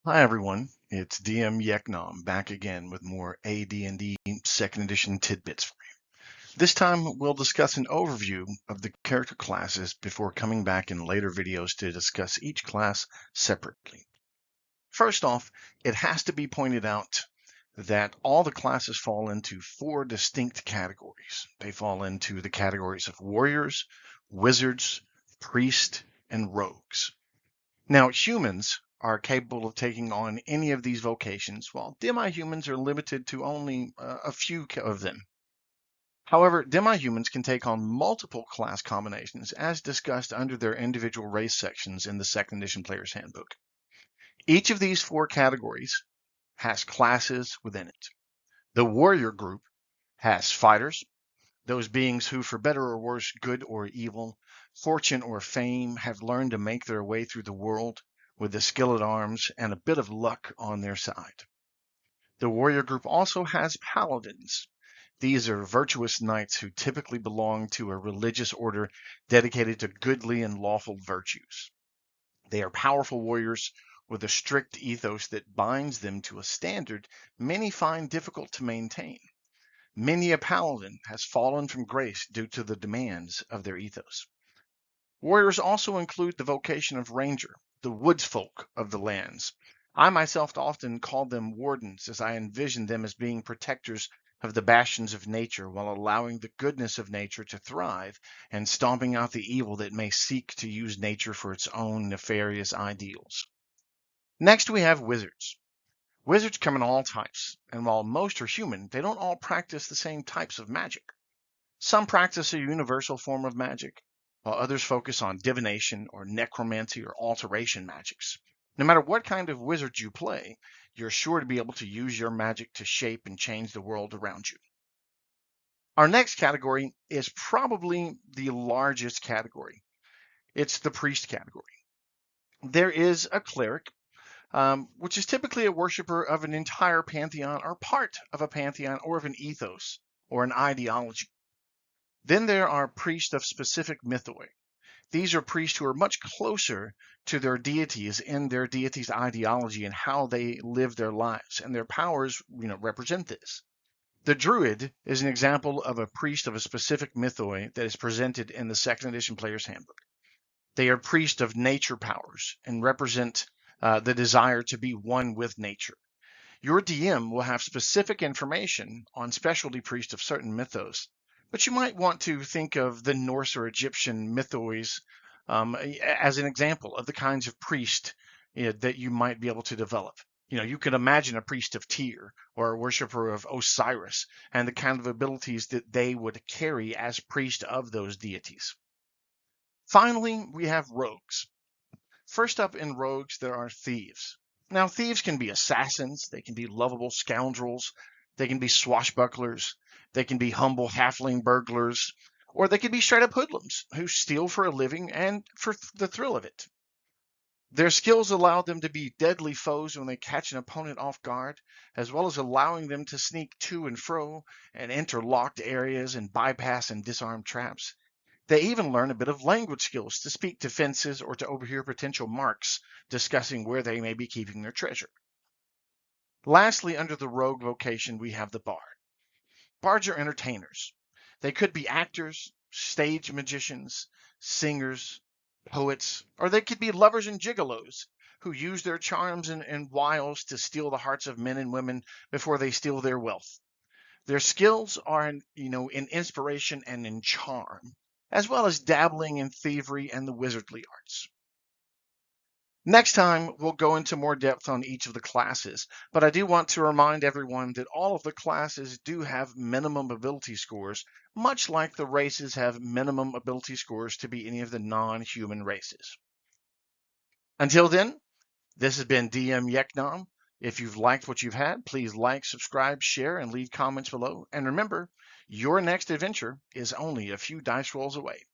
Hi everyone, it's DM Yeknom back again with more AD&D 2nd edition tidbits for you. This time we'll discuss an overview of the character classes before coming back in later videos to discuss each class separately. First off, it has to be pointed out that all the classes fall into 4 distinct categories. They fall into the categories of warriors, wizards, priests, and rogues. Now, humans are capable of taking on any of these vocations, while demihumans are limited to only a few of them. However, demihumans can take on multiple class combinations as discussed under their individual race sections in the 2nd edition Player's Handbook. Each of these 4 categories has classes within it. The warrior group has fighters, those beings who, for better or worse, good or evil, fortune or fame, have learned to make their way through the world with a skill at arms and a bit of luck on their side. The warrior group also has paladins. These are virtuous knights who typically belong to a religious order dedicated to goodly and lawful virtues. They are powerful warriors with a strict ethos that binds them to a standard many find difficult to maintain. Many a paladin has fallen from grace due to the demands of their ethos. Warriors also include the vocation of ranger, the woods folk of the lands. I myself often call them wardens, as I envision them as being protectors of the bastions of nature while allowing the goodness of nature to thrive and stomping out the evil that may seek to use nature for its own nefarious ideals. Next, we have wizards. Wizards come in all types, and while most are human, they don't all practice the same types of magic. Some practice a universal form of magic, while others focus on divination or necromancy or alteration magics. No matter what kind of wizard you play, you're sure to be able to use your magic to shape and change the world around you. Our next category is probably the largest category. It's the priest category. There is a cleric, which is typically a worshiper of an entire pantheon or part of a pantheon or of an ethos or an ideology. Then there are priests of specific mythoi. These are priests who are much closer to their deities in their deity's ideology and how they live their lives, and their powers, represent this. The Druid is an example of a priest of a specific mythoi that is presented in the 2nd edition Player's Handbook. They are priests of nature powers and represent the desire to be one with nature. Your DM will have specific information on specialty priests of certain mythos, but you might want to think of the Norse or Egyptian mythos as an example of the kinds of priest that you might be able to develop. You could imagine a priest of Tyr or a worshiper of Osiris and the kind of abilities that they would carry as priest of those deities. Finally, we have rogues. First up in rogues, there are thieves. Now, thieves can be assassins, they can be lovable scoundrels, they can be swashbucklers, they can be humble halfling burglars, or they can be straight up hoodlums who steal for a living and for the thrill of it. Their skills allow them to be deadly foes when they catch an opponent off guard, as well as allowing them to sneak to and fro and enter locked areas and bypass and disarm traps. They even learn a bit of language skills to speak to fences or to overhear potential marks discussing where they may be keeping their treasure. Lastly, under the rogue vocation, we have the bard. Bards are entertainers. They could be actors, stage magicians, singers, poets, or they could be lovers and gigolos who use their charms and wiles to steal the hearts of men and women before they steal their wealth. Their skills are in inspiration and in charm, as well as dabbling in thievery and the wizardly arts. Next time, we'll go into more depth on each of the classes, but I do want to remind everyone that all of the classes do have minimum ability scores, much like the races have minimum ability scores to be any of the non-human races. Until then, this has been DM Yeknom. If you've liked what you've had, please like, subscribe, share, and leave comments below. And remember, your next adventure is only a few dice rolls away.